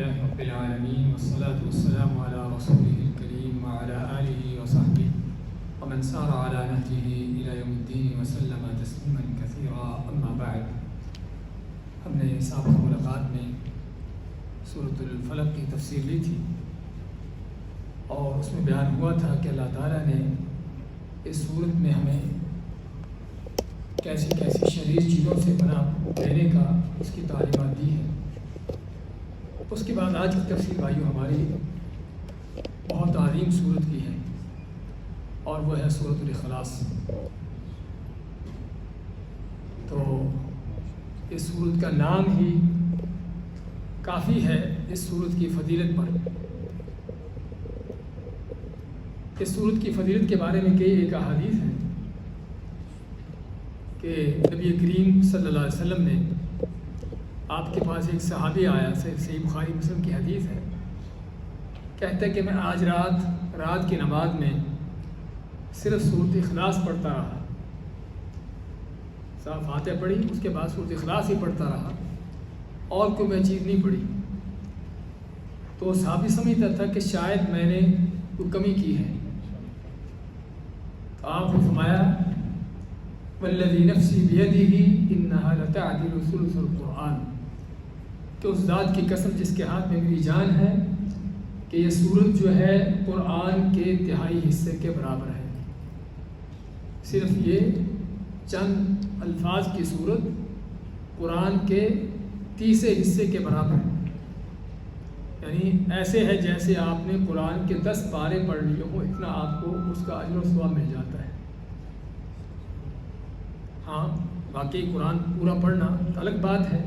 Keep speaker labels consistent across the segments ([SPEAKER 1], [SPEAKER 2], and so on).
[SPEAKER 1] لله رب العالمين والصلاة والسلام على رسوله الكريم وعلى آله وصحبه ومن سار على نهجه إلى يوم الدين وسلم تسليما كثيرا أما بعد. ہم نے سابق ملاقات میں سورۃ الفلق کی تفسیر لی تھی اور اس میں بیان ہوا تھا کہ اللہ تعالیٰ نے اس صورت میں ہمیں کیسی کیسی شریر چیزوں سے پناہ لینے کا اس کی تعلیمات دی ہے. اس کے بعد آج کی تفسیر بھائیوں ہماری بہت عظیم صورت کی ہے اور وہ ہے سورۃ الاخلاص. تو اس صورت کا نام ہی کافی ہے اس صورت کی فضیلت پر. اس صورت کی فضیلت کے بارے میں کئی ایک احادیث ہیں کہ نبی کریم صلی اللہ علیہ وسلم نے آپ کے پاس ایک صحابی آیا, صحیح بخاری مسلم کی حدیث ہے, کہتا ہے کہ میں آج رات کی نماز میں صرف سورۃ اخلاص پڑھتا رہا. فاتحہ پڑھی, اس کے بعد سورۃ اخلاص ہی پڑھتا رہا اور کوئی میں چیز نہیں پڑھی. تو صحابی سمجھتا تھا کہ شاید میں نے کوئی کمی کی ہے. تو آپ نے فرمایا والذی نفسی بیدہ انہا لتعدل ثلث القرآن, کہ اس ذات کی قسم جس کے ہاتھ میں میری جان ہے کہ یہ سورت جو ہے قرآن کے تہائی حصے کے برابر ہے. صرف یہ چند الفاظ کی صورت قرآن کے تیسرے حصے کے برابر ہے. یعنی ایسے ہے جیسے آپ نے قرآن کے 10 پارے پڑھ لیے ہوں, اتنا آپ کو اس کا اجر و ثواب مل جاتا ہے. ہاں واقعی قرآن پورا پڑھنا الگ بات ہے.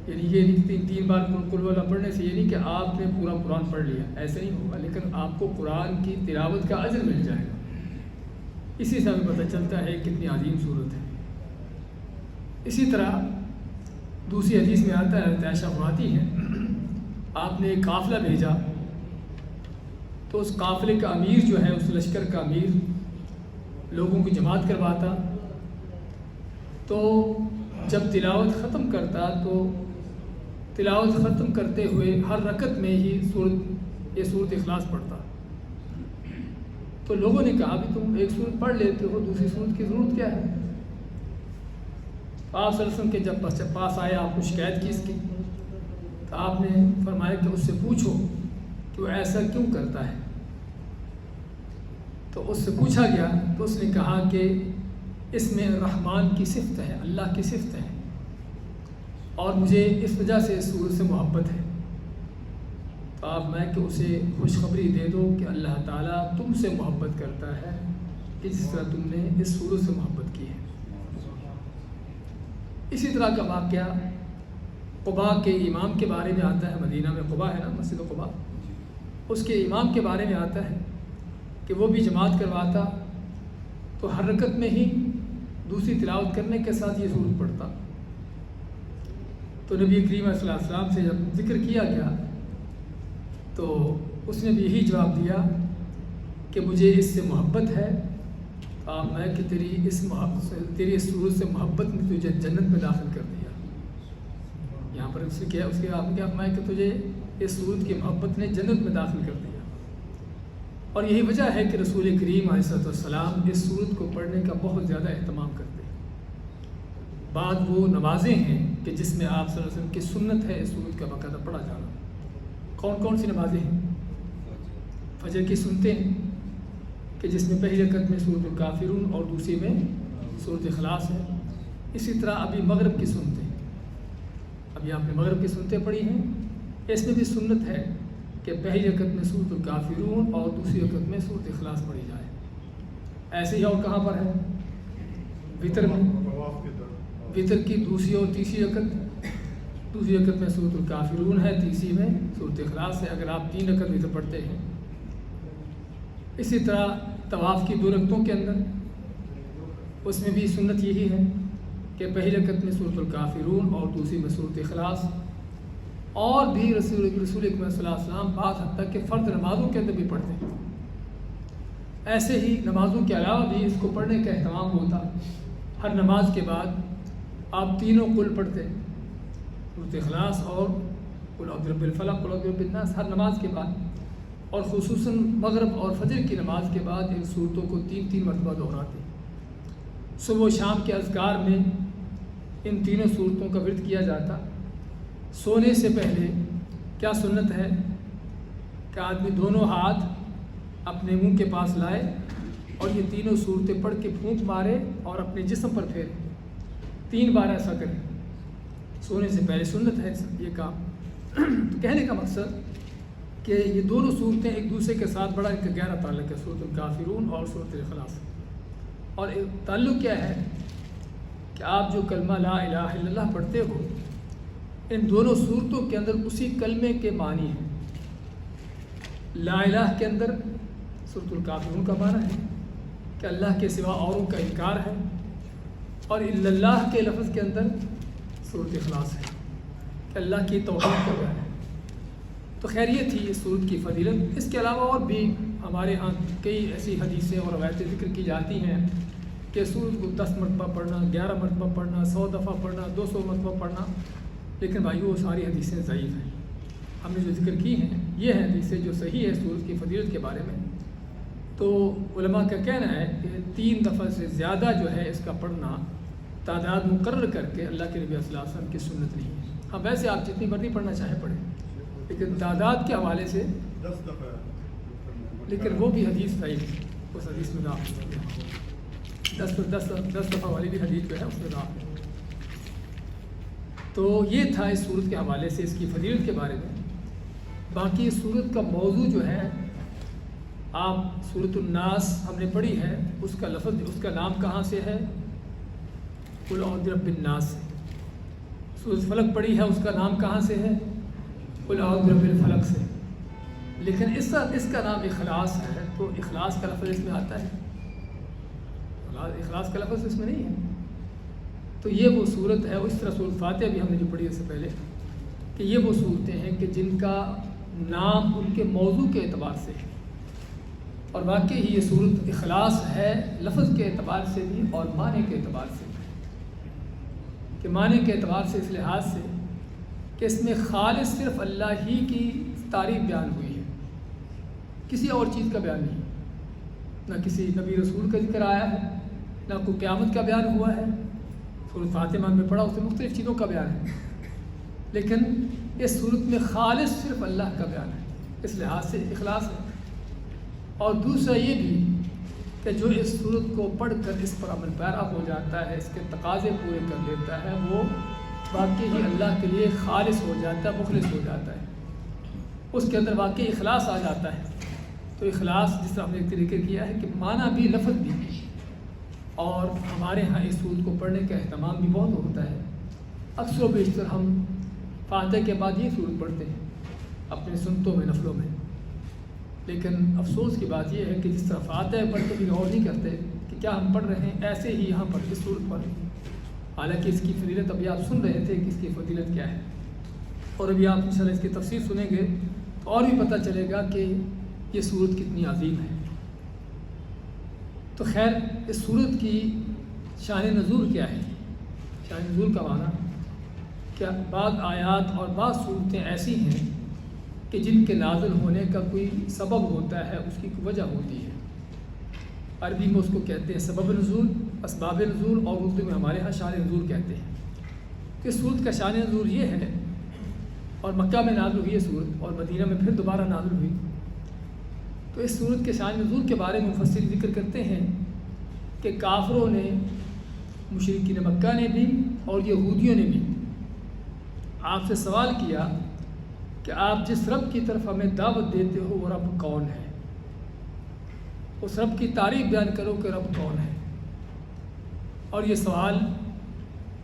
[SPEAKER 1] یعنی یہ نہیں 3 بار قل واللہ پڑھنے سے یہ نہیں کہ آپ نے پورا قرآن پڑھ لیا, ایسا نہیں ہوگا, لیکن آپ کو قرآن کی تلاوت کا اجر مل جائے گا. اسی سے ہمیں پتہ چلتا ہے کتنی عظیم صورت ہے. اسی طرح دوسری حدیث میں آتا ہے, عائشہ فرماتی ہیں آپ نے ایک قافلہ بھیجا تو اس قافلے کا امیر جو ہے, اس لشکر کا امیر لوگوں کی جماعت کرواتا, تو جب تلاوت ختم کرتا تو تلاوت ختم کرتے ہوئے ہر رکعت میں ہی یہ سورۃ اخلاص پڑھتا. تو لوگوں نے کہا بھی تم ایک سورت پڑھ لیتے ہو, دوسری سورت کی ضرورت کیا ہے؟ آپ صلی اللہ علیہ وسلم کے جب پاس آئے, آپ کو شکایت کی اس کی, تو آپ نے فرمایا کہ اس سے پوچھو کہ وہ ایسا کیوں کرتا ہے. تو اس سے پوچھا گیا تو اس نے کہا کہ اس میں رحمان کی صفت ہے, اللہ کی صفت ہے, اور مجھے اس وجہ سے اس سورت سے محبت ہے. تو آپ میں کہ اسے خوشخبری دے دو کہ اللہ تعالیٰ تم سے محبت کرتا ہے کہ جس طرح تم نے اس سورت سے محبت کی ہے. اسی طرح کا واقعہ قباء کے امام کے بارے میں آتا ہے. مدینہ میں قباء ہے نا, مسجد قباء, اس کے امام کے بارے میں آتا ہے کہ وہ بھی جماعت کرواتا تو ہر رکعت میں ہی دوسری تلاوت کرنے کے ساتھ یہ سورت پڑھتا. تو نبی کریم صلی اللہ علیہ وسلم سے جب ذکر کیا گیا تو اس نے بھی یہی جواب دیا کہ مجھے اس سے محبت ہے, میں کہ تیری اس سورت سے محبت نے تجھے جنت میں داخل کر دیا. یہاں پر اس کے آپ نے میں کہ تجھے اس سورت کی محبت نے جنت میں داخل کر دیا. اور یہی وجہ ہے کہ رسول کریم علیہ السلام اس سورت کو پڑھنے کا بہت زیادہ اہتمام کرتے ہیں. بعد وہ نمازیں ہیں کہ جس میں آپ صلی اللہ علیہ وسلم کی سنت ہے اس سورت کا باقاعدہ پڑھا جانا. کون کون سی نمازیں ہیں؟ فجر کی سنتے ہیں کہ جس میں پہلی رکعت میں سورۃ الکافرون اور دوسری میں سورۃ اخلاص ہے. اسی طرح ابھی مغرب کی سنتے ہیں, ابھی آپ نے مغرب کی سنتیں پڑھی ہیں, اس میں بھی سنت ہے کہ پہلی رکعت میں سورۃ الکافرون اور دوسری رکعت میں سورۃ اخلاص پڑھی جائے. ایسے ہی اور کہاں پر ہے؟ وطر میں, وطر کی دوسری اور تیسری رکعت, دوسری رکعت میں سورۃ الکافرون ہے, تیسری میں سورۃ اخلاص ہے, اگر آپ 3 رکعت وطر پڑھتے ہیں. اسی طرح طواف کی 2 رکعتوں کے اندر اس میں بھی سنت یہی ہے کہ پہلی رکعت میں سورۃ الکافرون اور دوسری میں سورۃ اخلاص. اور بھی رسول اکرم صلی اللہ علیہ وسلم بعض حد تک کہ فرض نمازوں کے اندر بھی پڑھتے ہیں. ایسے ہی نمازوں کے علاوہ بھی اس کو پڑھنے کا اہتمام ہوتا. ہر نماز کے بعد آپ تینوں قل پڑھتے, سورۃ اخلاص اور قل اعوذ برب الفلق، قل اعوذ برب الناس، ہر نماز کے بعد، اور خصوصاً مغرب اور فجر کی نماز کے بعد ان صورتوں کو 3 مرتبہ دہراتے ہیں۔ صبح و شام کے اذکار میں ان تینوں صورتوں کا ورد کیا جاتا۔ سونے سے پہلے کیا سنت ہے کہ آدمی دونوں ہاتھ اپنے منہ کے پاس لائے اور یہ تینوں صورتیں پڑھ کے پھونک مارے اور اپنے جسم پر پھیرے، 3 بار ایسا کرے۔ سونے سے پہلے سنت ہے یہ کام۔ تو کہنے کا مقصد کہ یہ دونوں صورتیں ایک دوسرے کے ساتھ بڑا ان کا گہرا تعلق ہے، سورۃ الکافرون اور سورۃ الاخلاص۔ اور تعلق کیا ہے کہ آپ جو کلمہ لا الہ الا اللہ پڑھتے ہو، ان دونوں صورتوں کے اندر اسی کلمے کے معنی ہیں۔ لا الہ کے اندر سورۃ الکافرون کا معنی ہے کہ اللہ کے سوا اوروں کا انکار ہے، اور الا اللہ کے لفظ کے اندر سورۃ اخلاص ہے کہ اللہ کی توحید کا بیان ہے۔ تو خیر یہ تھی اس سورت کی فضیلت۔ اس کے علاوہ اور بھی ہمارے ہاں کئی ایسی حدیثیں اور روایتیں ذکر کی جاتی ہیں کہ سورت کو 10 مرتبہ پڑھنا، 11 مرتبہ پڑھنا، 100 دفعہ پڑھنا، 200 مرتبہ پڑھنا، لیکن بھائیو وہ ساری حدیثیں ضعیف ہیں۔ ہم نے جو ذکر کی ہیں یہ ہیں حدیثیں جو صحیح ہے سورت کی فضیلت کے بارے میں۔ تو علماء کا کہنا ہے کہ 3 دفعہ سے زیادہ جو ہے اس کا پڑھنا تعداد مقرر کر کے اللہ کے نبی صلی اللہ علیہ وسلم کی سنت نہیں ہے۔ ہاں ویسے آپ جتنی مرضی پڑھنا چاہیں پڑھیں، لیکن تعداد کے حوالے سے
[SPEAKER 2] 10 دفعہ،
[SPEAKER 1] لیکن وہ بھی حدیث ضعیف ہے، اس حدیث میں ضعف ہے۔ 10 دفعہ والی بھی حدیث جو ہے اس میں ضعف ہے۔ تو یہ تھا اس صورت کے حوالے سے اس کی فضیلت کے بارے میں۔ باقی اس صورت کا موضوع جو ہے، آپ سورۃ الناس ہم نے پڑھی ہے، اس کا لفظ، اس کا نام کہاں سے ہے؟ قل اعوذ برب الناس سے۔ سورۃ فلق پڑھی ہے، اس کا نام کہاں سے ہے؟ قل اعوذ برب الفلق سے۔ لیکن اس کا نام اخلاص ہے، تو اخلاص کا لفظ اس میں آتا ہے؟ اخلاص کا لفظ اس میں نہیں ہے۔ تو یہ وہ صورت ہے، اس طرح سورۃ فاتحہ بھی ہم نے جو پڑھی اس سے پہلے، کہ یہ وہ صورتیں ہیں کہ جن کا نام ان کے موضوع کے اعتبار سے ہے، اور واقعی ہی یہ صورت اخلاص ہے لفظ کے اعتبار سے بھی اور معنی کے اعتبار سے بھی۔ کہ معنی کے اعتبار سے اس لحاظ سے کہ اس میں خالص صرف اللہ ہی کی تعریف بیان ہوئی ہے، کسی اور چیز کا بیان نہیں، نہ کسی نبی رسول کا ذکر آیا ہے، نہ کوئی قیامت کا بیان ہوا ہے۔ سورۃ فاتحہ میں پڑھا، اس میں مختلف چیزوں کا بیان ہے، لیکن اس صورت میں خالص صرف اللہ کا بیان ہے، اس لحاظ سے اخلاص ہے۔ اور دوسرا یہ بھی کہ جو اس صورت کو پڑھ کر اس پر عمل پیرا ہو جاتا ہے، اس کے تقاضے پورے کر لیتا ہے، وہ واقعی ہی اللہ کے لیے خالص ہو جاتا ہے، مخلص ہو جاتا ہے، اس کے اندر واقعی اخلاص آ جاتا ہے۔ تو اخلاص جس طرح ہم نے ذکر کیا ہے کہ معنی بھی لفظ بھی، اور ہمارے ہاں اس صورت کو پڑھنے کا اہتمام بھی بہت ہوتا ہے۔ اکثر و بیشتر ہم فاتحہ کے بعد یہ صورت پڑھتے ہیں اپنے سنتوں میں، نفلوں میں، لیکن افسوس کی بات یہ ہے کہ جس طرح فاتحہ پڑھ کے بھی غور نہیں کرتے کہ کیا ہم پڑھ رہے ہیں، ایسے ہی یہاں پر اس صورت پڑھ رہے ہیں، حالانکہ اس کی فضیلت ابھی آپ سن رہے تھے کہ اس کی فضیلت کیا ہے، اور ابھی آپ انشاءاللہ اس کی تفسیر سنیں گے تو اور بھی پتہ چلے گا کہ یہ صورت کتنی عظیم ہے۔ تو خیر اس صورت کی شان نزول کیا ہے؟ شان نزول کا معنی کہ بعض آیات اور بعض صورتیں ایسی ہیں کہ جن کے نازل ہونے کا کوئی سبب ہوتا ہے، اس کی کوئی وجہ ہوتی ہے۔ عربی میں اس کو کہتے ہیں سبب نزول، اسباب نزول، اور اردو میں ہمارے ہاں شان نزول کہتے ہیں۔ کہ صورت کا شان نزول یہ ہے، اور مکہ میں نازل ہوئی ہے صورت، اور مدینہ میں پھر دوبارہ نازل ہوئی۔ تو اس صورت کے شان نزول کے بارے میں مفسر ذکر کرتے ہیں کہ کافروں نے، مشرکین مکہ نے بھی اور یہودیوں نے بھی آپ سے سوال کیا کہ آپ جس رب کی طرف ہمیں دعوت دیتے ہو وہ رب کون ہے؟ اس رب کی تعریف بیان کرو کہ رب کون ہے۔ اور یہ سوال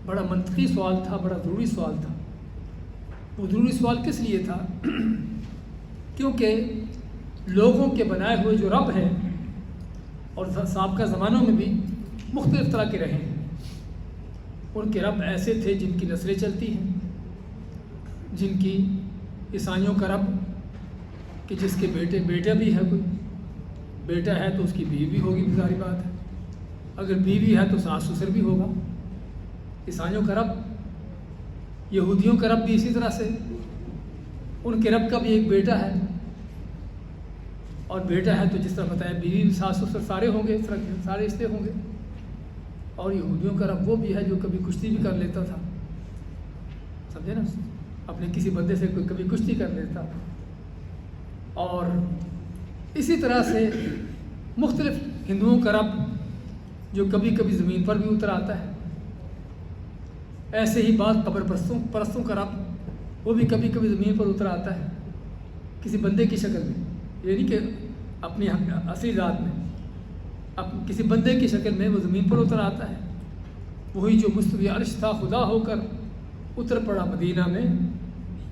[SPEAKER 1] بڑا منطقی سوال تھا، بڑا ضروری سوال تھا۔ وہ ضروری سوال کس لیے تھا؟ کیونکہ لوگوں کے بنائے ہوئے جو رب ہیں، اور سابقہ زمانوں میں بھی مختلف طرح کے رہے ہیں، ان کے رب ایسے تھے جن کی نسلیں چلتی ہیں، جن کی عیسائیوں کا رب کہ جس کے بیٹا بھی ہے، کوئی بیٹا ہے تو اس کی بیوی بھی ہوگی، ظاہری بات ہے، اگر بیوی ہے تو ساس سسر بھی ہوگا۔ عیسائیوں کا رب، یہودیوں کا رب بھی اسی طرح سے، ان کے رب کا بھی ایک بیٹا ہے، اور بیٹا ہے تو جس طرح بتایا بیوی ساس سسر سارے ہوں گے، سارے رشتے ہوں گے. اور یہودیوں کا رب وہ بھی ہے جو کبھی کشتی بھی کر لیتا تھا، سمجھے نا، اپنے کسی بندے سے کبھی کشتی کر لیتا. اور اسی طرح سے مختلف ہندوؤں کا رب جو کبھی کبھی زمین پر بھی اتر آتا ہے. ایسے ہی بعض قبر پرستوں کا رب وہ بھی کبھی کبھی زمین پر اتر آتا ہے کسی بندے کی شکل میں، یہ نہیں کہ اپنی اصلی ذات میں، کسی بندے کی شکل میں وہ زمین پر اتر آتا ہے. وہی جو مستوی عرش تھا خدا ہو کر اتر پڑا مدینہ میں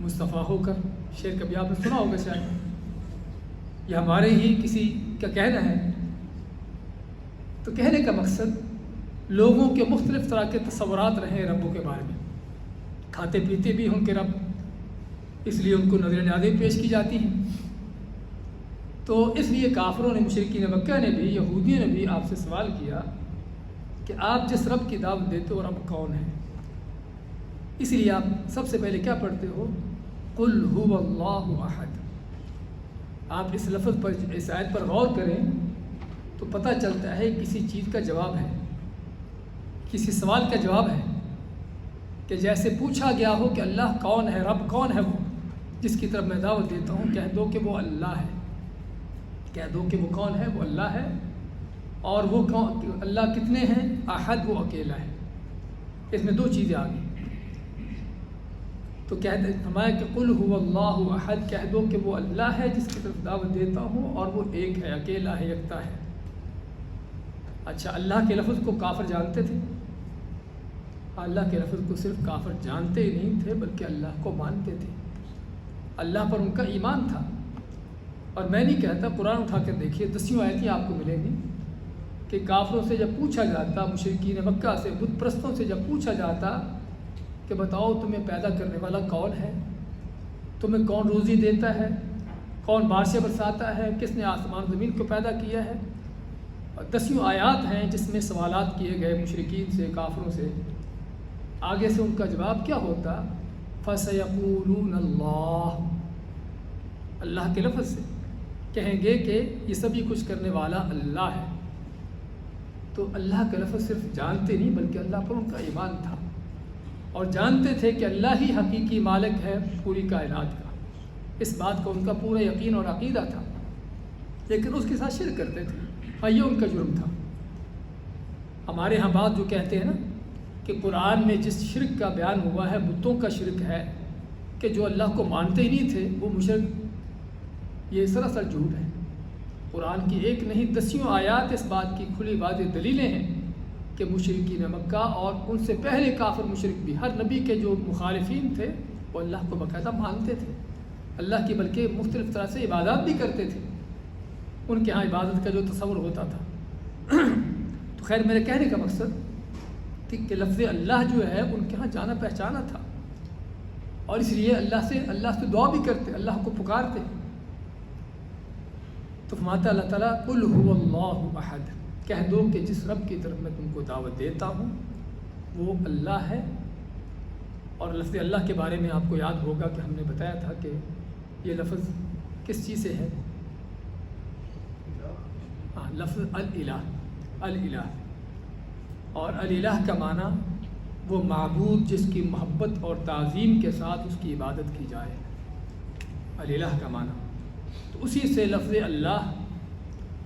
[SPEAKER 1] مصطفیٰ ہو کر. شعر کبھی آپ نے سنا ہوگا شاید، یہ ہمارے ہی کسی کا کہنا ہے. تو کہنے کا مقصد لوگوں کے مختلف طرح کے تصورات رہے ربوں کے بارے میں. کھاتے پیتے بھی ہوں کہ رب، اس لیے ان کو نظر نیازیں پیش کی جاتی ہیں. تو اس لیے کافروں نے، مشرکین مکہ نے بھی، یہودیوں نے بھی آپ سے سوال کیا کہ آپ جس رب کی دعوت دیتے ہو رب کون ہے؟ اس لیے آپ سب سے پہلے کیا پڑھتے ہو؟ قل هو اللہ احد. آپ اس لفظ پر، اس آیت پر غور کریں تو پتہ چلتا ہے کسی چیز کا جواب ہے، کسی سوال کا جواب ہے. کہ جیسے پوچھا گیا ہو کہ اللہ کون ہے، رب کون ہے وہ جس کی طرف میں دعوت دیتا ہوں، کہہ دو کہ وہ اللہ ہے. کہہ دو کہ وہ کون ہے، وہ اللہ ہے. اور وہ اللہ کتنے ہیں؟ احد، وہ اکیلا ہے. اس میں دو چیزیں آ گئی. تو فرمایا کہ قل هو اللہ احد، کہہ دو کہ وہ اللہ ہے جس کی طرف دعوت دیتا ہوں، اور وہ ایک ہے، اکیلا ہے، یکتا ہے. اچھا، اللہ کے لفظ کو کافر جانتے تھے؟ اللہ کے لفظ کو صرف کافر جانتے ہی نہیں تھے بلکہ اللہ کو مانتے تھے. اللہ پر ان کا ایمان تھا. اور میں نہیں کہتا، قرآن اٹھا کر دیکھیے، 10 آیتیں آپ کو ملیں گی کہ کافروں سے جب پوچھا جاتا، مشرکین مکہ سے، بت پرستوں سے جب پوچھا جاتا کہ بتاؤ تمہیں پیدا کرنے والا کون ہے، تمہیں کون روزی دیتا ہے، کون بارشیں برساتا ہے، کس نے آسمان زمین کو پیدا کیا ہے. اور 10 آیات ہیں جس میں سوالات کیے گئے مشرکین سے، کافروں سے. آگے سے ان کا جواب کیا ہوتا؟ فَسَيَقُولُونَ اللَّهُ، اللہ کے لفظ سے کہیں گے کہ یہ سبھی کچھ کرنے والا اللہ ہے. تو اللہ کا لفظ صرف جانتے نہیں بلکہ اللہ پر ان کا ایمان تھا، اور جانتے تھے کہ اللہ ہی حقیقی مالک ہے پوری کائنات کا. اس بات کا ان کا پورا یقین اور عقیدہ تھا، لیکن اس کے ساتھ شرک کرتے تھے. یہ ان کا جرم تھا. ہمارے ہاں بات جو کہتے ہیں نا کہ قرآن میں جس شرک کا بیان ہوا ہے بتوں کا شرک ہے، کہ جو اللہ کو مانتے ہی نہیں تھے وہ مشرک، یہ سراسر جھوٹ ہے. قرآن کی ایک نہیں 10 آیات اس بات کی کھلی واضح دلیلیں ہیں کہ مشرکین مکہ اور ان سے پہلے کافر مشرک بھی، ہر نبی کے جو مخالفین تھے وہ اللہ کو باقاعدہ مانتے تھے، اللہ کی بلکہ مختلف طرح سے عبادات بھی کرتے تھے. ان کے ہاں عبادت کا جو تصور ہوتا تھا. تو خیر، میرے کہنے کا مقصد کہ لفظ اللہ جو ہے ان کے ہاں جانا پہچانا تھا، اور اس لیے اللہ سے دعا بھی کرتے، اللہ کو پکارتے. تو فرماتا اللہ تعالیٰ قل هو اللہ احد، کہہ دو کہ جس رب کی طرف میں تم کو دعوت دیتا ہوں وہ اللہ ہے. اور لفظ اللہ کے بارے میں آپ کو یاد ہوگا کہ ہم نے بتایا تھا کہ یہ لفظ کس چیز سے ہے؟ لفظ الالہ. اور الالہ کا معنی وہ معبود جس کی محبت اور تعظیم کے ساتھ اس کی عبادت کی جائے، الالہ کا معنی. تو اسی سے لفظ اللہ،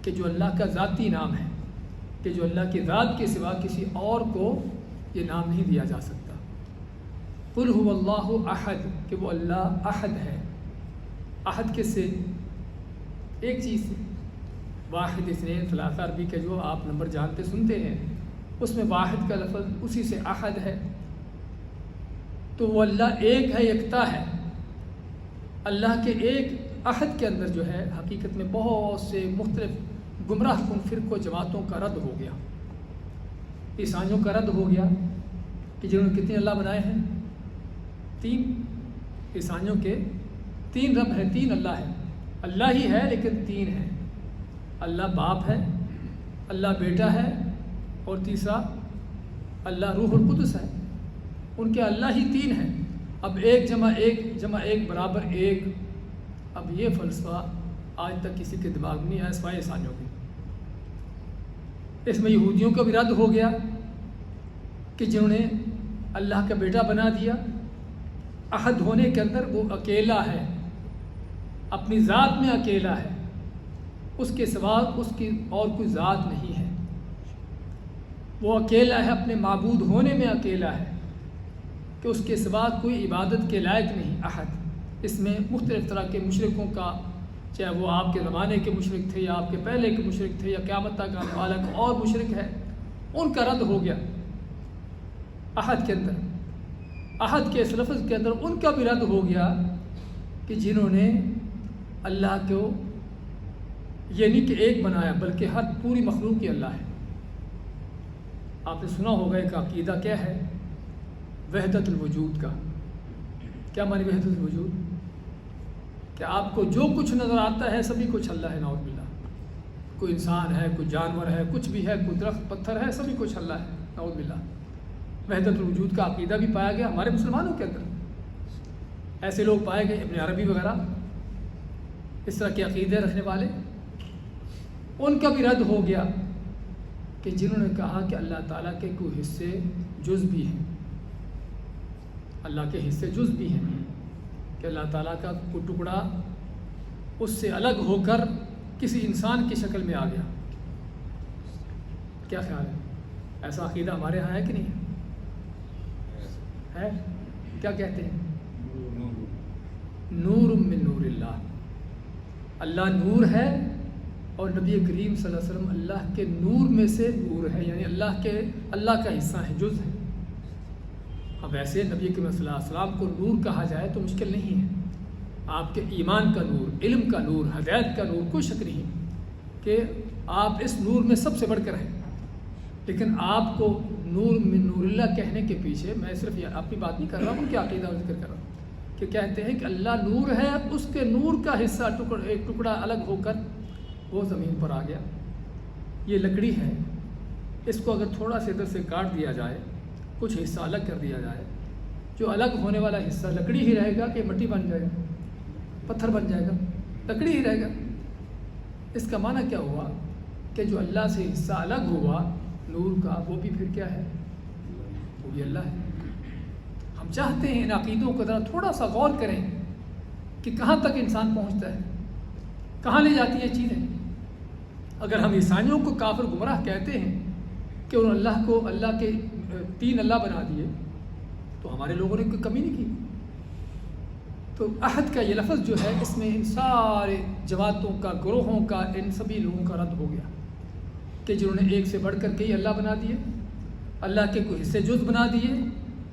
[SPEAKER 1] کہ جو اللہ کا ذاتی نام ہے، کہ جو اللہ کی ذات کے سوا کسی اور کو یہ نام نہیں دیا جا سکتا. قل هو اللہ احد، کہ وہ اللہ احد ہے. احد کس سے؟ ایک چیز سے، واحد اثنین ثلاثہ عربی کے جو آپ نمبر جانتے سنتے ہیں، اس میں واحد کا لفظ اسی سے احد ہے. تو وہ اللہ ایک ہے، یکتا ہے. اللہ کے ایک احد کے اندر جو ہے حقیقت میں بہت سے مختلف گمراہ کن فرقوں جماعتوں کا رد ہو گیا. عیسائیوں کا رد ہو گیا کہ جنہوں نے کتنے اللہ بنائے ہیں؟ 3. عیسائیوں کے 3 رب ہیں، 3 اللہ ہیں. اللہ ہی ہے لیکن 3 ہیں. اللہ باپ ہے، اللہ بیٹا ہے، اور تیسرا اللہ روح القدس ہے. ان کے اللہ ہی 3 ہیں. اب 1 + 1 = 1، اب یہ فلسفہ آج تک کسی کے دماغ میں نہیں آیا سوائے عیسائیوں کے۔ اس میں یہودیوں کا بھی رد ہو گیا کہ جنہوں نے اللہ کا بیٹا بنا دیا، احد ہونے کے اندر وہ اکیلا ہے، اپنی ذات میں اکیلا ہے، اس کے سوا اس کی اور کوئی ذات نہیں ہے، وہ اکیلا ہے، اپنے معبود ہونے میں اکیلا ہے کہ اس کے سوا کوئی عبادت کے لائق نہیں، احد۔ اس میں مختلف طرح کے مشرکوں کا، چاہے وہ آپ کے زمانے کے مشرک تھے یا آپ کے پہلے کے مشرک تھے یا قیامت تک آنے والا کوئی اور مشرک ہے، ان کا رد ہو گیا احد کے اندر۔ احد کے اس لفظ کے اندر ان کا بھی رد ہو گیا کہ جنہوں نے اللہ کو یہ نہیں کہ ایک بنایا بلکہ ہر پوری مخلوق کی اللہ ہے۔ آپ نے سنا ہوگا ایک عقیدہ کیا ہے وحدت الوجود کا۔ کیا معنی وحدت الوجود؟ کہ آپ کو جو کچھ نظر آتا ہے سبھی کچھ اللہ ہے، نعوذ باللہ۔ کوئی انسان ہے، کوئی جانور ہے، کچھ بھی ہے، کوئی درخت پتھر ہے، سبھی کچھ اللہ ہے، نعوذ باللہ۔ وحدت الوجود کا عقیدہ بھی پایا گیا ہمارے مسلمانوں کے اندر، ایسے لوگ پائے گئے ابن عربی وغیرہ اس طرح کے عقیدے رکھنے والے، ان کا بھی رد ہو گیا کہ جنہوں نے کہا کہ اللہ تعالیٰ کے کوئی حصے جز بھی ہیں، اللہ کے حصے جز بھی ہیں، کہ اللہ تعالیٰ کا کوئی ٹکڑا اس سے الگ ہو کر کسی انسان کی شکل میں آ گیا۔ کیا خیال ہے؟ ایسا عقیدہ ہمارے ہاں ہے کہ نہیں ہے؟ کیا کہتے ہیں؟ نور من نور اللہ، اللہ نور ہے اور نبی کریم صلی اللہ علیہ وسلم اللہ کے نور میں سے نور ہے، یعنی اللہ کا حصہ ہے، جز ہے۔ اب ایسے نبی کریم صلی اللہ علیہ وسلم کو نور کہا جائے تو مشکل نہیں ہے، آپ کے ایمان کا نور، علم کا نور، ہدایت کا نور، کوئی شک نہیں کہ آپ اس نور میں سب سے بڑھ کر ہیں۔ لیکن آپ کو نور من نور اللہ کہنے کے پیچھے میں صرف اپنی بات نہیں کر رہا ہوں، کہ عقیدہ ذکر کر رہا ہوں کہ کہتے ہیں کہ اللہ نور ہے، اس کے نور کا حصہ ایک ٹکڑا الگ ہو کر وہ زمین پر آ گیا۔ یہ لکڑی ہے، اس کو اگر تھوڑا سا ادھر سے کاٹ دیا جائے، کچھ حصہ الگ کر دیا جائے، جو الگ ہونے والا حصہ لکڑی ہی رہے گا کہ مٹی بن جائے گا، پتھر بن جائے گا، لکڑی ہی رہے گا۔ اس کا معنی کیا ہوا کہ جو اللہ سے حصہ الگ ہوا نور کا، وہ بھی پھر کیا ہے؟ وہ بھی اللہ ہے۔ ہم چاہتے ہیں ان عقیدوں کو ذرا تھوڑا سا غور کریں کہ کہاں تک انسان پہنچتا ہے، کہاں لے جاتی ہے چیزیں۔ اگر ہم عیسائیوں کو کافر گمراہ کہتے ہیں کہ انہوں نے اللہ کے 3 اللہ بنا دیے، تو ہمارے لوگوں نے کوئی کمی نہیں کی۔ تو احد کا یہ لفظ جو ہے اس میں ان سارے جماعتوں کا، گروہوں کا، ان سبھی لوگوں کا رد ہو گیا کہ جنہوں نے ایک سے بڑھ کر کئی اللہ بنا دیے، اللہ کے کوئی حصے جز بنا دیے،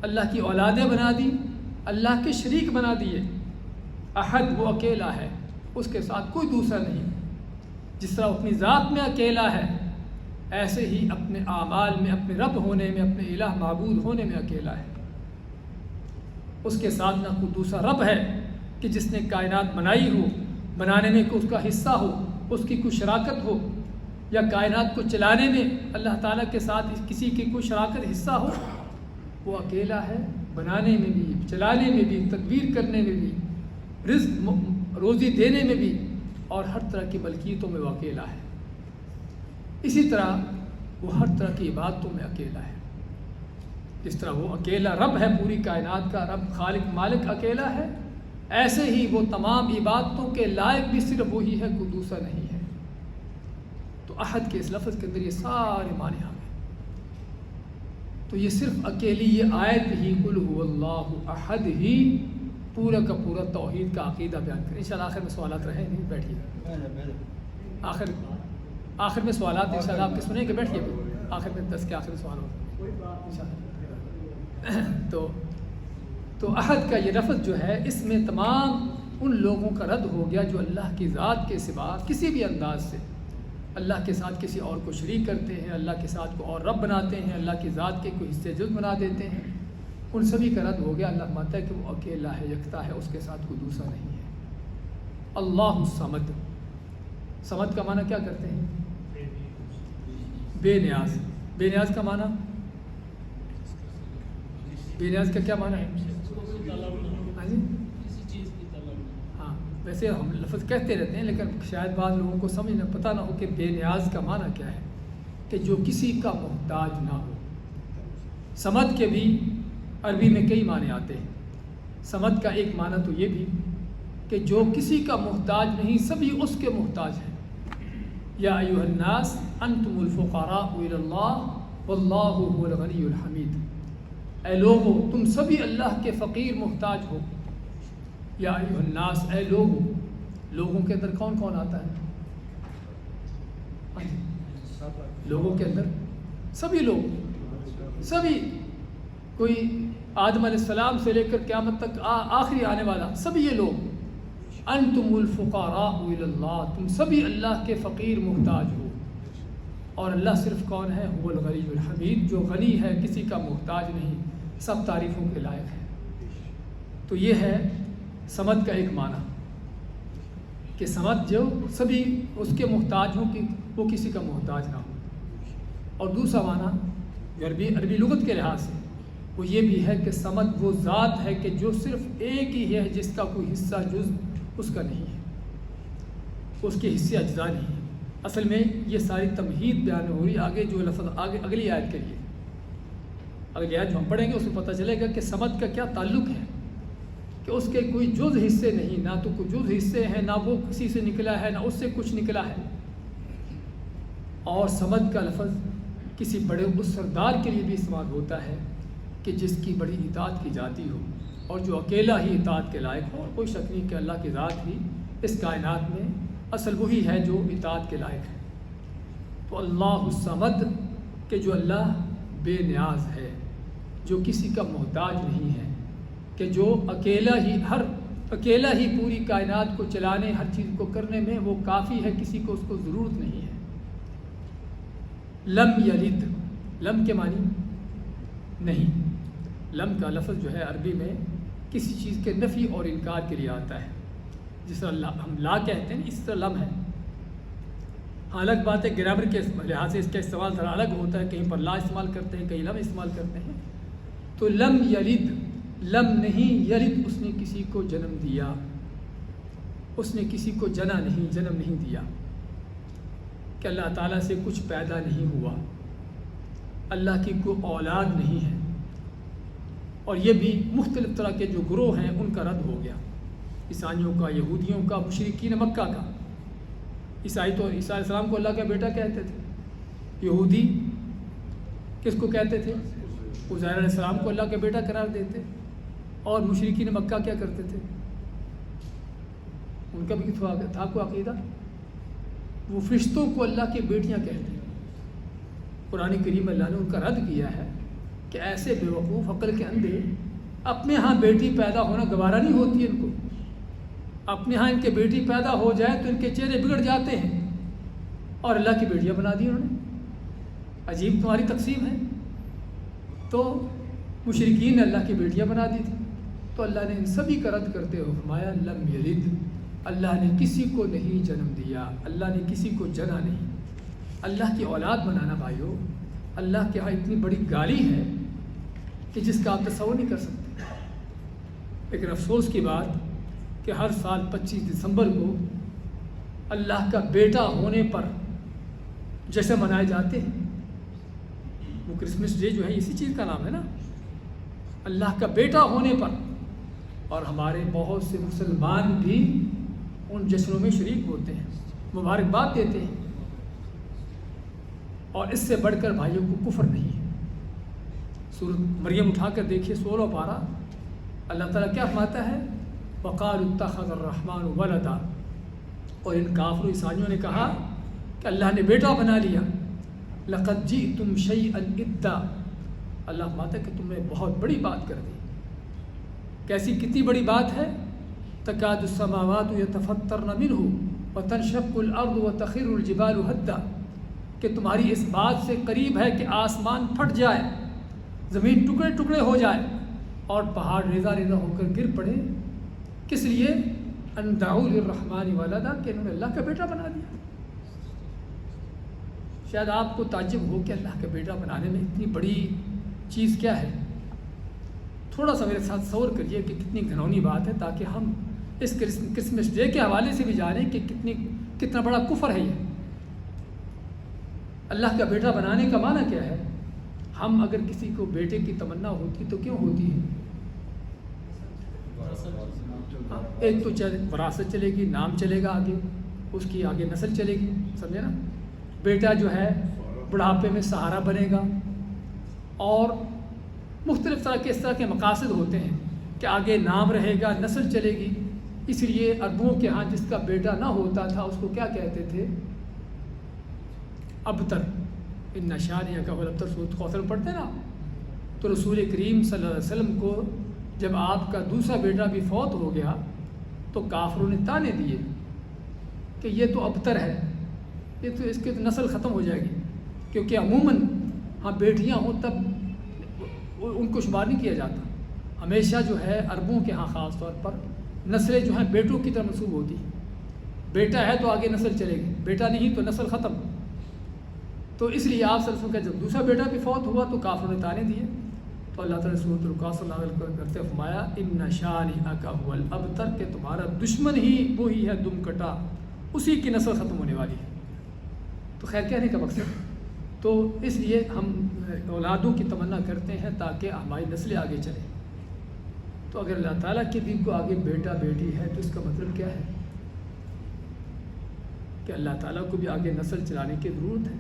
[SPEAKER 1] اللہ کی اولادیں بنا دی، اللہ کے شریک بنا دیے۔ احد وہ اکیلا ہے، اس کے ساتھ کوئی دوسرا نہیں۔ جس طرح اپنی ذات میں اکیلا ہے، ایسے ہی اپنے اعمال میں، اپنے رب ہونے میں، اپنے الہ معبود ہونے میں اکیلا ہے۔ اس کے ساتھ نہ کوئی دوسرا رب ہے کہ جس نے کائنات بنائی ہو، بنانے میں اس کا حصہ ہو، اس کی کوئی شراکت ہو، یا کائنات کو چلانے میں اللہ تعالیٰ کے ساتھ کسی کی کوئی شراکت حصہ ہو۔ وہ اکیلا ہے، بنانے میں بھی، چلانے میں بھی، تدبیر کرنے میں بھی، رزق روزی دینے میں بھی، اور ہر طرح کی ملکیتوں میں وہ اکیلا ہے۔ اسی طرح وہ ہر طرح کی عبادتوں میں اکیلا ہے۔ جس طرح وہ اکیلا رب ہے، پوری کائنات کا رب، خالق، مالک اکیلا ہے، ایسے ہی وہ تمام عبادتوں کے لائق بھی صرف وہی ہے، کوئی دوسرا نہیں ہے۔ تو احد کے اس لفظ کے اندر یہ سارے معنی آ گئے۔ تو یہ صرف اکیلی یہ آیت ہی قل هو اللہ احد ہی پورا کا پورا توحید کا عقیدہ بیان کرے۔ انشاءاللہ آخر میں سوالات رہیں گے، بیٹھیے۔ آخر میں سوالات انشاءاللہ آپ کے سنیں گے، بیٹھیے۔ آخر میں 10 کے آخر میں سوال ہوتے ہیں۔ تو احد کا یہ لفظ جو ہے اس میں تمام ان لوگوں کا رد ہو گیا جو اللہ کی ذات کے سوا کسی بھی انداز سے اللہ کے ساتھ کسی اور کو شریک کرتے ہیں، اللہ کے ساتھ کو اور رب بناتے ہیں، اللہ کی ذات کے کوئی حصے جز بنا دیتے ہیں۔ ان سبھی کا رد ہو گیا۔ اللہ مانتا ہے کہ وہ اکیلا ہے، یکتا ہے، اس کے ساتھ کوئی دوسرا نہیں ہے۔ اللہ الصمد، صمد کا معنی کیا کرتے ہیں؟ بے نیاز۔ بے نیاز کا معنی، بے نیاز کا کیا معنی ہے؟ ویسے ہم لفظ کہتے رہتے ہیں لیکن شاید بعض لوگوں کو سمجھ نہ پتہ نہ ہو کہ بے نیاز کا معنی کیا ہے، کہ جو کسی کا محتاج نہ ہو۔ صمد کے بھی عربی میں کئی معنی آتے ہیں۔ صمد کا ایک معنی تو یہ بھی کہ جو کسی کا محتاج نہیں، سبھی اس کے محتاج ہیں۔ یا ایھا الناس انتم الفقراء الی اللہ واللہ هو الغنی الحمید، اے لوگو تم سبھی اللہ کے فقیر محتاج ہو۔ یا ایھا الناس، اے لوگو، لوگوں کے اندر کون کون آتا ہے؟ لوگوں کے اندر سبھی لوگ، سبھی، کوئی آدم علیہ السلام سے لے کر قیامت تک آخری آنے والا سبھی یہ لوگ۔ انتم الفقراء الی اللہ، تم سبھی اللہ کے فقیر محتاج ہو۔ اور اللہ صرف کون ہے؟ هو الغنی الحمید، جو غنی ہے، کسی کا محتاج نہیں، سب تعریفوں کے لائق ہے۔ تو یہ ہے صمد کا ایک معنی کہ صمد جو سبھی اس کے محتاج ہوں، کہ وہ کسی کا محتاج نہ ہو۔ اور دوسرا معنی جو عربی لغت کے لحاظ سے وہ یہ بھی ہے کہ صمد وہ ذات ہے کہ جو صرف ایک ہی ہے، جس کا کوئی حصہ جز اس کا نہیں ہے، اس کے حصے اجزاء نہیں ہیں۔ اصل میں یہ ساری تمہید بیان ہو رہی ہے آگے جو لفظ اگلی آیت کے لیے، اگلی آیت جو ہم پڑھیں گے اس میں پتہ چلے گا کہ صمد کا کیا تعلق ہے، کہ اس کے کوئی جز حصے نہیں، نہ تو کوئی جز حصے ہیں، نہ وہ کسی سے نکلا ہے، نہ اس سے کچھ نکلا ہے۔ اور صمد کا لفظ کسی بڑے اس سردار کے لیے بھی استعمال ہوتا ہے کہ جس کی بڑی اطاعت کی جاتی ہو اور جو اکیلا ہی اطاعت کے لائق ہو، اور کوئی شک نہیں کہ اللہ کی ذات ہی اس کائنات میں اصل وہی ہے جو اطاعت کے لائق ہے۔ تو اللہ الصمد، کہ جو اللہ بے نیاز ہے، جو کسی کا محتاج نہیں ہے، کہ جو اکیلا ہی پوری کائنات کو چلانے، ہر چیز کو کرنے میں وہ کافی ہے، کسی کو اس کو ضرورت نہیں ہے۔ لم یلد، لم کے معنی نہیں، لم کا لفظ جو ہے عربی میں کسی چیز کے نفی اور انکار کے لیے آتا ہے، جس طرح ہم لا کہتے ہیں، اس طرح لم ہے۔ ہاں الگ بات ہے گرامر کے لحاظ سے اس کا استعمال ذرا الگ ہوتا ہے، کہیں پر لا استعمال کرتے ہیں، کہیں لم استعمال کرتے ہیں۔ تو لم یلد، لم نہیں، یلد اس نے کسی کو جنم دیا، اس نے کسی کو جنا نہیں، جنم نہیں دیا، کہ اللہ تعالیٰ سے کچھ پیدا نہیں ہوا، اللہ کی کوئی اولاد نہیں ہے۔ اور یہ بھی مختلف طرح کے جو گروہ ہیں ان کا رد ہو گیا، عیسائیوں کا، یہودیوں کا، مشرکین مکہ کا۔ عیسائی تو عیسیٰ علیہ السلام کو اللہ کا بیٹا کہتے تھے، یہودی کس کو کہتے تھے؟ عزیر علیہ السلام کو اللہ کا بیٹا قرار دیتے، اور مشرکین مکہ کیا کرتے تھے؟ ان کا بھی تھا کوئی عقیدہ، وہ فرشتوں کو اللہ کی بیٹیاں کہتے ہیں۔ قرآن کریم اللہ نے ان کا رد کیا ہے کہ ایسے بے وقوف عقل کے اندھے، اپنے ہاں بیٹی پیدا ہونا گوارا نہیں ہوتی ان کو، اپنے ہاں ان کے بیٹی پیدا ہو جائے تو ان کے چہرے بگڑ جاتے ہیں، اور اللہ کی بیٹیاں بنا دی انہوں نے۔ عجیب تمہاری تقسیم ہے۔ تو مشرکین نے اللہ کی بیٹیاں بنا دی تھی، تو اللہ نے ان سبھی کا رد کرتے ہوئے فرمایا لم یلد، اللہ نے کسی کو نہیں جنم دیا، اللہ نے کسی کو جنا نہیں۔ اللہ کی اولاد بنانا بھائیو اللہ کے ہاں اتنی بڑی گالی ہے کہ جس کا آپ تصور نہیں کر سکتے۔ لیکن افسوس کی بات کہ ہر سال 25 دسمبر کو اللہ کا بیٹا ہونے پر جشن منائے جاتے ہیں۔ وہ کرسمس ڈے جو ہے اسی چیز کا نام ہے نا، اللہ کا بیٹا ہونے پر، اور ہمارے بہت سے مسلمان بھی ان جشنوں میں شریک ہوتے ہیں، مبارکباد دیتے ہیں، اور اس سے بڑھ کر بھائیوں کو کفر نہیں ہے۔ سورۃ مریم اٹھا کر دیکھیے 16 پارہ، اللہ تعالیٰ کیا فرماتا ہے؟ وقالوا اتخذ الرحمن ولدا، اور ان کافر عیسائیوں نے کہا کہ اللہ نے بیٹا بنا لیا۔ لقد جئتم شیئا ادا، اللہ فرماتا ہے کہ تم نے بہت بڑی بات کر دی۔ کیسی کتنی بڑی بات ہے؟ تکاد السماوات یتفطرن منہ وتنشق الارض وتخر الجبال ہدا، کہ تمہاری اس بات سے قریب ہے کہ آسمان پھٹ جائے، زمین ٹکڑے ٹکڑے ہو جائے، اور پہاڑ ریزہ ریزہ ہو کر گر پڑے۔ کس لیے؟ ان دعوا للرحمن ولدا، کہ انہوں نے اللہ کا بیٹا بنا دیا۔ شاید آپ کو تعجب ہو کہ اللہ کا بیٹا بنانے میں اتنی بڑی چیز کیا ہے۔ تھوڑا سا میرے ساتھ تصور کریے کہ کتنی گھنونی بات ہے، تاکہ ہم اس کرسمس ڈے کے حوالے سے بھی جانیں کہ کتنا بڑا کفر ہے یہ. اللہ کا بیٹا بنانے کا معنی کیا ہے؟ ہم اگر کسی کو بیٹے کی تمنا ہوتی تو کیوں ہوتی ہے؟ ایک تو وراثت چلے گی، نام چلے گا، آگے اس کی آگے نسل چلے گی، سمجھے نا. بیٹا جو ہے بڑھاپے میں سہارا بنے گا، اور مختلف طرح کے اس طرح کے مقاصد ہوتے ہیں کہ آگے نام رہے گا، نسل چلے گی. اس لیے عربوں کے ہاں جس کا بیٹا نہ ہوتا تھا اس کو کیا کہتے تھے؟ ابتر. ان نشانیہ کا ابتر سورۃ کوثر پڑھتے نا. تو رسول کریم صلی اللہ علیہ وسلم کو جب آپ کا دوسرا بیٹا بھی فوت ہو گیا تو کافروں نے تانے دیے کہ یہ تو ابتر ہے، یہ تو اس کی تو نسل ختم ہو جائے گی. کیونکہ عموماً ہاں بیٹیاں ہوں تب ان کو شمار نہیں کیا جاتا. ہمیشہ جو ہے عربوں کے ہاں خاص طور پر نسلیں جو ہیں بیٹوں کی طرح منسوب ہوتی ہیں. بیٹا ہے تو آگے نسل چلے گی، بیٹا نہیں تو نسل ختم. تو اس لیے آپ صلی اللہ علیہ وسلم کا جب دوسرا بیٹا بھی فوت ہوا تو کافروں نے تانے دیے. تو اللہ تعالیٰ سورۃ القاصر نازل کرتے فرمایا ان شانئک هو الابتر، کہ تمہارا دشمن ہی وہی ہے دم کٹا، اسی کی نسل ختم ہونے والی ہے. تو خیر کہنے کا مقصد تو اس لیے ہم اولادوں کی تمنا کرتے ہیں تاکہ ہماری نسلیں آگے چلیں. تو اگر اللہ تعالیٰ کے دین کو آگے بیٹا بیٹی ہے تو اس کا مطلب کیا ہے؟ کہ اللہ تعالیٰ کو بھی آگے نسل چلانے کی ضرورت ہے.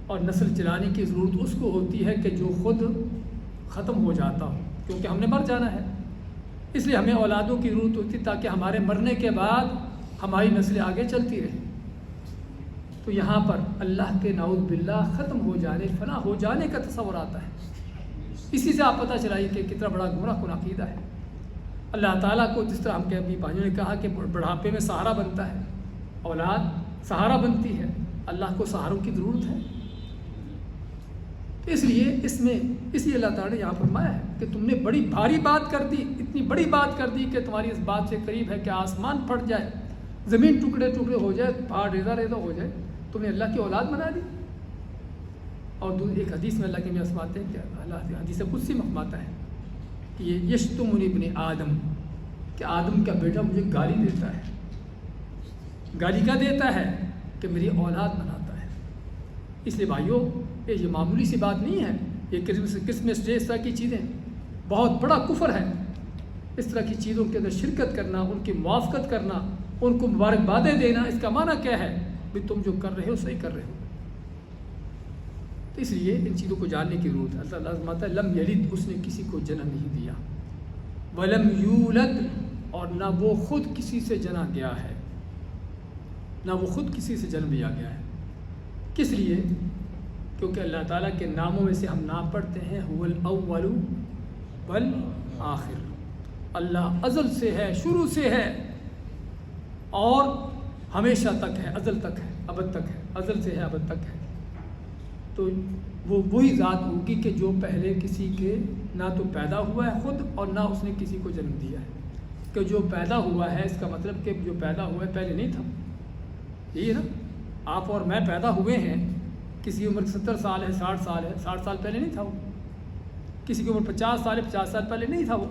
[SPEAKER 1] اور نسل چلانے کی ضرورت اس کو ہوتی ہے کہ جو خود ختم ہو جاتا ہو، کیونکہ ہم نے مر جانا ہے. اس لیے ہمیں اولادوں کی ضرورت ہوتی ہے تاکہ ہمارے مرنے کے بعد ہماری نسلیں آگے چلتی رہیں. تو یہاں پر اللہ کے نعوذ باللہ ختم ہو جانے، فنا ہو جانے کا تصور آتا ہے. اسی سے آپ پتہ چلائیے کہ کتنا بڑا گمراہ کن عقیدہ ہے. اللہ تعالیٰ کو جس طرح ہم کے ابھی بھائیوں نے کہا کہ بڑھاپے میں سہارا بنتا ہے، اولاد سہارا بنتی ہے، اللہ کو سہاروں کی ضرورت ہے. اس لیے اللہ تعالیٰ نے یہاں فرمایا ہے کہ تم نے بڑی بھاری بات کر دی، اتنی بڑی بات کر دی کہ تمہاری اس بات سے قریب ہے کہ آسمان پھٹ جائے، زمین ٹکڑے ٹکڑے ہو جائے، پہاڑ ریزہ ریزہ ہو جائے، تم نے اللہ کی اولاد بنا دی. اور ایک حدیث میں اللہ کے نبی فرماتے ہیں کہ اللہ حدیث قدسی میں فرماتا ہے کہ یہ یشتمنی ابن آدم، کہ آدم کا بیٹا مجھے گالی دیتا ہے. گالی کا دیتا ہے کہ میری اولاد بناتا ہے. اس لیے بھائیوں یہ معمولی سی بات نہیں ہے. یہ کرسمس ڈے اس طرح کی چیزیں بہت بڑا کفر ہے. اس طرح کی چیزوں کے اندر شرکت کرنا، ان کی موافقت کرنا، ان کو مبارکبادیں دینا، اس کا معنی کیا ہے؟ بھی تم جو کر رہے ہو صحیح کر رہے ہو. تو اس لیے ان چیزوں کو جاننے کی ضرورت ہے. اللہ فرماتا ہے لم یلد، اس نے کسی کو جنم نہیں دیا، ولم یولد، اور نہ وہ خود کسی سے جنا گیا ہے، نہ وہ خود کسی سے جنم لیا گیا ہے. کس لیے؟ کیونکہ اللہ تعالیٰ کے ناموں میں سے ہم نام پڑھتے ہیں هو الاول والآخر. اللہ ازل سے ہے، شروع سے ہے، اور ہمیشہ تک ہے، ازل تک ہے، ابد تک ہے، ازل سے ہے ابد تک ہے. تو وہ وہی ذات ہوگی کہ جو پہلے کسی کے نہ تو پیدا ہوا ہے خود، اور نہ اس نے کسی کو جنم دیا ہے. کہ جو پیدا ہوا ہے اس کا مطلب کہ جو پیدا ہوا ہے پہلے نہیں تھا. یہی ہے نا، آپ اور میں پیدا ہوئے ہیں، کسی کی عمر 70 سال ہے، 60 سال ہے، 60 سال پہلے نہیں تھا وہ. کسی کی عمر 50 سال ہے، 50 سال پہلے نہیں تھا وہ.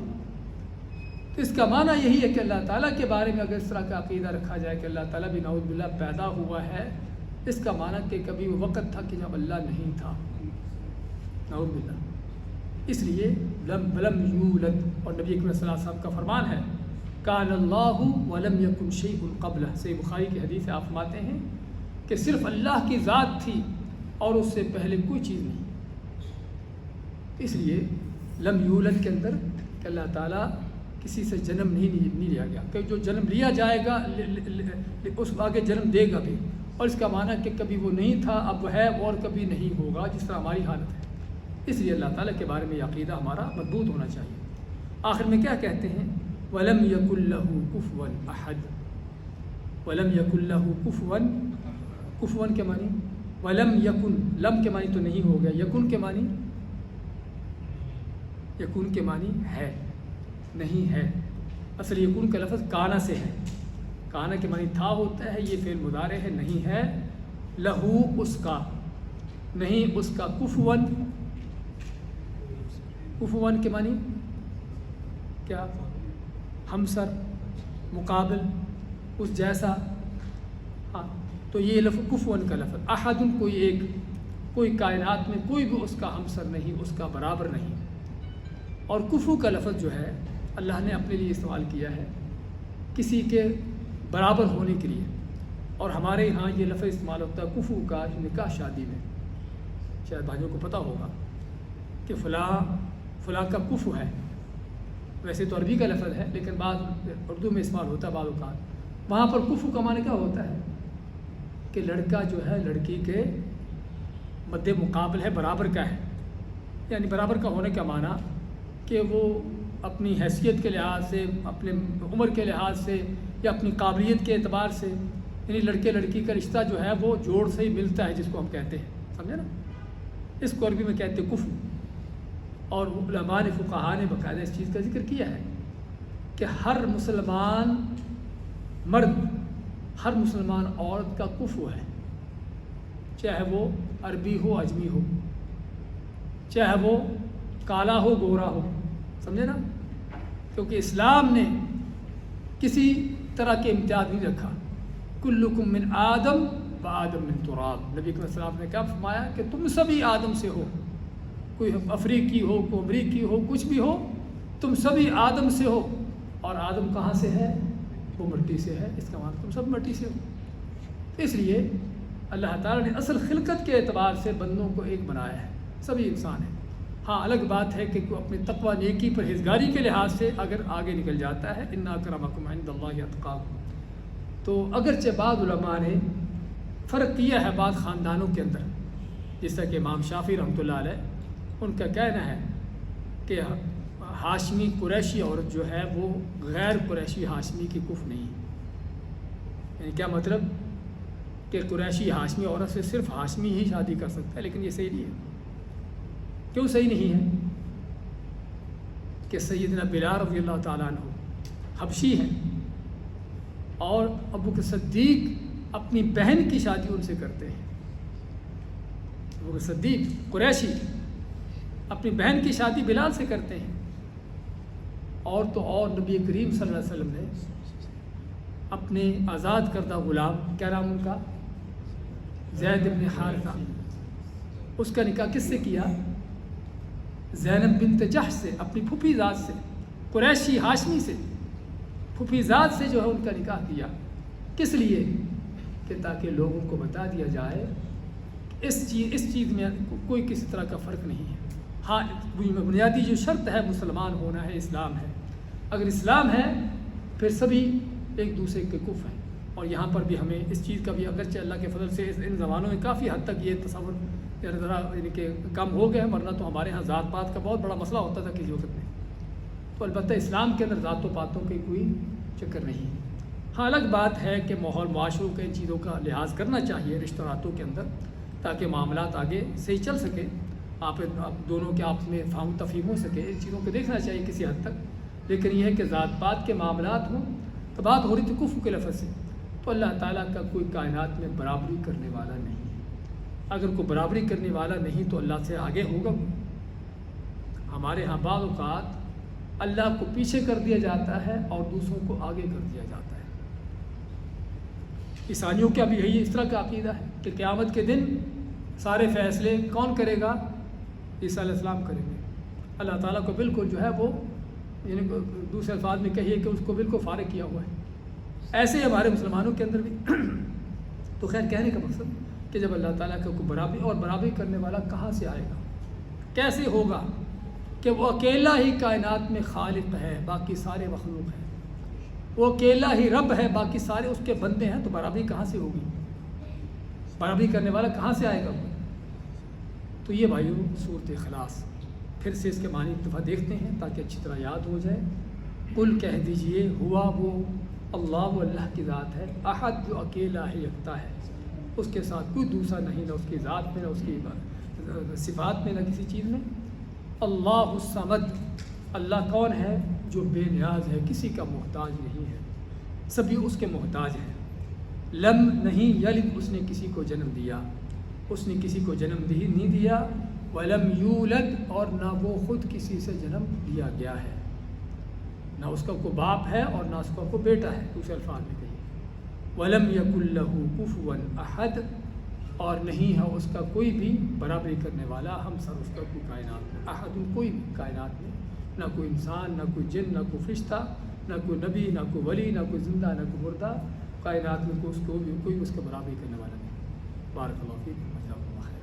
[SPEAKER 1] تو اس کا معنی یہی ہے کہ اللہ تعالیٰ کے بارے میں اگر اس طرح کا عقیدہ رکھا جائے کہ اللہ تعالیٰ بھی نعوذ باللہ پیدا ہوا ہے، اس کا معنی کہ کبھی وہ وقت تھا کہ جب اللہ نہیں تھا، نعوذ باللہ. اس لیے لم یولد، اور نبی اکرم صلی اللہ علیہ وسلم کا فرمان ہے کان اللہ ولم یکن شیء قبلہ. صحیح بخاری کی حدیث آپ فرماتے ہیں کہ صرف اللہ کی ذات تھی اور اس سے پہلے کوئی چیز نہیں. اس لیے لم یولد کے اندر کہ اللہ تعالیٰ کسی سے جنم نہیں لیا گیا، کہ جو جنم لیا جائے گا اس آگے جنم دے گا بھی. اور اس کا معنی کہ کبھی وہ نہیں تھا، اب وہ ہے، اور کبھی نہیں ہوگا، جس طرح ہماری حالت ہے. اس لیے اللہ تعالیٰ کے بارے میں یہ عقیدہ ہمارا مضبوط ہونا چاہیے. آخر میں کیا کہتے ہیں؟ وَلَمْ يَكُنْ لَهُ كُفُوًا أَحَدٌ. وَلَمْ يَكُنْ لَهُ كُفُوًا کے معنی وَلَمْ يَكُنْ، لم کے معنی تو نہیں ہو گیا، یکن کے معنی، یکن کے معنی ہے، نہیں ہے. اصل یکن کا لفظ کانا سے ہے. کانا کے معنی تھا ہوتا ہے، یہ فعل مضارع ہے، نہیں ہے. لہو اس کا، نہیں اس کا. کفون، کفون کے معنی کیا؟ ہمسر، مقابل، اس جیسا. ہاں تو یہ لفظ کفواً کا لفظ. احد کوئی ایک، کوئی کائنات میں کوئی بھی اس کا ہمسر نہیں، اس کا برابر نہیں. اور کفو کا لفظ جو ہے اللہ نے اپنے لیے استعمال کیا ہے کسی کے برابر ہونے کے لیے. اور ہمارے یہاں یہ لفظ استعمال ہوتا ہے کفو کا نکاح شادی میں. شاید بھائیوں کو پتہ ہوگا کہ فلاں کا کفو ہے. ویسے تو عربی کا لفظ ہے لیکن بعض اردو میں استعمال ہوتا ہے بعض اوقات. وہاں پر کفو کا معنی کیا ہوتا ہے کہ لڑکا جو ہے لڑکی کے مد مقابل ہے، برابر کا ہے. یعنی برابر کا ہونے کا معنی کہ وہ اپنی حیثیت کے لحاظ سے، اپنے عمر کے لحاظ سے یا اپنی قابلیت کے اعتبار سے، یعنی لڑکے لڑکی کا رشتہ جو ہے وہ جوڑ سے ہی ملتا ہے، جس کو ہم کہتے ہیں. سمجھے نا؟ اس کو عربی میں کہتے ہیں کفو. اور علماء نے، فقہاء نے باقاعدہ اس چیز کا ذکر کیا ہے کہ ہر مسلمان مرد، ہر مسلمان عورت کا کفو ہے، چاہے وہ عربی ہو اجمی ہو، چاہے وہ کالا ہو گورا ہو. سمجھے نا؟ کیونکہ اسلام نے کسی طرح کے امتیاز نہیں رکھا. کلکم من آدم و آدم من تراب. نبی صلی اللہ علیہ وسلم نے کیا فرمایا کہ تم سبھی آدم سے ہو. کوئی افریقی ہو، کوئی امریکی ہو، کچھ بھی ہو، تم سبھی آدم سے ہو. اور آدم کہاں سے ہے؟ وہ مٹی سے ہے. اس کا مطلب تم سب مٹی سے ہو. اس لیے اللہ تعالیٰ نے اصل خلقت کے اعتبار سے بندوں کو ایک بنایا ہے. سبھی انسان ہیں. ہاں الگ بات ہے کہ اپنے تقویٰ، نیکی، پرہیزگاری کے لحاظ سے اگر آگے نکل جاتا ہے، ان اکرمکم عند اللہ اتقاکم. تو اگرچہ بعض علماء نے فرق کیا ہے بعض خاندانوں کے اندر، جس طرح کہ امام شافعی رحمۃ اللہ علیہ، ان کا کہنا ہے کہ ہاشمی قریشی عورت جو ہے وہ غیر قریشی ہاشمی کی کف نہیں. یعنی کیا مطلب کہ قریشی ہاشمی عورت سے صرف ہاشمی ہی شادی کر سکتا ہے، لیکن یہ صحیح نہیں ہے. کیوں صحیح نہیں ہے؟ کہ سیدنا بلال رضی اللہ تعالیٰ عنہ حبشی ہیں، اور ابو بکر صدیق اپنی بہن کی شادی ان سے کرتے ہیں. ابو بکر صدیق قریشی اپنی بہن کی شادی بلال سے کرتے ہیں. اور تو اور نبی کریم صلی اللہ علیہ وسلم نے اپنے آزاد کردہ غلام، کیا نام ان کا؟ زید بن حارثہ، اس کا نکاح کس سے کیا؟ زینب بنت جحش سے، اپنی پھوپھی ذات سے، قریشی ہاشمی سے، پھوپھی ذات سے جو ہے ان کا نکاح کیا. کس لیے؟ کہ تاکہ لوگوں کو بتا دیا جائے اس چیز میں کوئی کسی طرح کا فرق نہیں ہے. ہاں بنیادی جو شرط ہے مسلمان ہونا ہے، اسلام ہے. اگر اسلام ہے پھر سبھی ایک دوسرے کے کف ہیں. اور یہاں پر بھی ہمیں اس چیز کا بھی، اگرچہ اللہ کے فضل سے ان زمانوں میں کافی حد تک یہ تصور ذرا یعنی کہ کم ہو گئے، ورنہ تو ہمارے ہاں ذات پات کا بہت بڑا مسئلہ ہوتا تھا کسی وقت میں. تو البتہ اسلام کے اندر ذات و پاتوں کی کوئی چکر نہیں. ہاں الگ بات ہے کہ ماحول معاشروں کے ان چیزوں کا لحاظ کرنا چاہیے رشتہ ناتوں کے اندر، تاکہ معاملات آگے صحیح چل سکے، آپ دونوں کے آپس میں فہم تفہیم ہو سکے. ان چیزوں کو دیکھنا چاہیے کسی حد تک. لیکن یہ ہے کہ ذات پات کے معاملات ہوں تو بات ہو رہی تھی کفر کے لفظ سے، تو اللہ تعالیٰ کا کوئی کائنات میں برابری کرنے والا نہیں ہے. اگر کوئی برابری کرنے والا نہیں تو اللہ سے آگے ہوگا. ہمارے ہاں بعض اوقات اللہ کو پیچھے کر دیا جاتا ہے اور دوسروں کو آگے کر دیا جاتا ہے. عیسائیوں کا بھی یہی اس طرح کا عقیدہ ہے کہ قیامت کے دن سارے فیصلے کون کرے گا؟ عیسیٰ علیہ السلام کریں گے. اللہ تعالیٰ کو بالکل جو ہے وہ، یعنی دوسرے الفاظ میں کہیے کہ اس کو بالکل فارغ کیا ہوا ہے. ایسے ہمارے مسلمانوں کے اندر بھی. تو خیر کہنے کا مقصد کہ جب اللہ تعالیٰ کا کوئی برابری، اور برابری کرنے والا کہاں سے آئے گا، کیسے ہوگا کہ وہ اکیلا ہی کائنات میں خالق ہے، باقی سارے مخلوق ہیں. وہ اکیلا ہی رب ہے، باقی سارے اس کے بندے ہیں. تو برابری کہاں سے ہوگی؟ برابری کرنے والا کہاں سے آئے گا؟ تو یہ بھائیو صورت اخلاص. پھر سے اس کے معنی ایک دفعہ دیکھتے ہیں تاکہ اچھی طرح یاد ہو جائے. قل کہہ دیجئے، ہوا وہ اللہ، وہ اللہ کی ذات ہے، احد جو اکیلا ہے، یکتا ہے، اس کے ساتھ کوئی دوسرا نہیں، نہ اس کی ذات میں، نہ اس کی صفات میں، نہ کسی چیز میں. اللہ الصمد، اللہ کون ہے؟ جو بے نیاز ہے، کسی کا محتاج نہیں ہے، سبھی اس کے محتاج ہیں. لم نہیں یلد، اس نے کسی کو جنم دیا، اس نے کسی کو جنم نہیں دیا. ولم یولد، اور نہ وہ خود کسی سے جنم دیا گیا ہے. نہ اس کا کوئی باپ ہے اور نہ اس کا کوئی بیٹا ہے، دوسرے الفاظ میں کہیے وَلَمْ يَكُنْ لَهُ كُفُوًا أَحَدٌ، اور نہیں ہے اس کا کوئی بھی برابری کرنے والا ہم سر اس کا کوئی کائنات میں، احد کوئی بھی کائنات میں، نہ کوئی انسان، نہ کوئی جن، نہ کوئی فرشتہ، نہ کوئی نبی، نہ کوئی ولی، نہ کوئی زندہ، نہ کوئی مردہ، کائنات میں کوئی اس کا برابری کرنے والا نہیں۔ بارک اللہ فیکم، جزاکم اللہ خیر۔